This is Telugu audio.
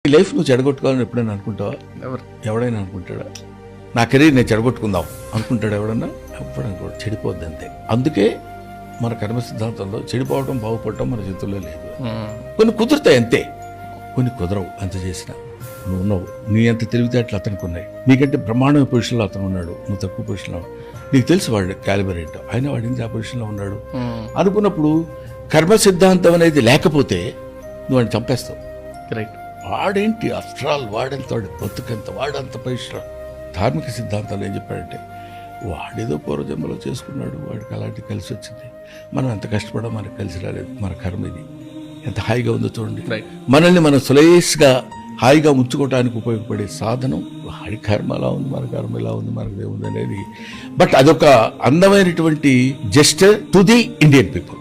ఈ లైఫ్ నువ్వు చెడగొట్టుకోవాలని ఎప్పుడైనా అనుకుంటావా? ఎవడైనా అనుకుంటాడా? నా కెరీర్ నేను చెడగొట్టుకుందాం అనుకుంటాడు ఎవడన్నా? ఎప్పుడైనా కూడా చెడిపోద్ది అంతే. అందుకే మన కర్మ సిద్ధాంతంలో చెడిపోవడం బాగుపడటం మన చేతుల్లో లేదు. కొన్ని కుదురుతాయి అంతే, కొన్ని కుదరవు. అంత చేసినా నువ్వు ఉన్నావు, నీ అంత తెలివితేటలు అతనికి ఉన్నాయి. నీకంటే బ్రహ్మాండమైన పొజిషన్లో అతను ఉన్నాడు, నువ్వు తక్కువ పొజిషన్లో. నీకు తెలుసు వాడు క్యాలిబర్ ఏంటో, అయినా వాడి ఇంత ఆ పొజిషన్లో ఉన్నాడు అనుకున్నప్పుడు కర్మ సిద్ధాంతం అనేది లేకపోతే నువ్వు వాడిని చంపేస్తావు. రైట్. వాడేంటి ఆఫ్టర్ ఆల్, వాడెంత, వాడి బతుకెంత, వాడంత పొజిషన్. ధార్మిక సిద్ధాంతాలు ఏం చెప్పాడంటే వాడేదో పూర్వజన్మలో చేసుకున్నాడు, వాడికి అలాంటి కలిసి వచ్చింది. మనం ఎంత కష్టపడా మనకు కలిసి రాలేదు. మన కర్మ ఇది ఎంత హాయిగా ఉందో చూడండి. మనల్ని మనం సులేస్గా హాయిగా ఉంచుకోవడానికి ఉపయోగపడే సాధనం వాడి కర్మ ఎలా ఉంది, మన కర్మ ఎలా ఉంది, మనకు ఏముంది అనేది. బట్ అదొక అందమైనటువంటి gesture to the Indian people.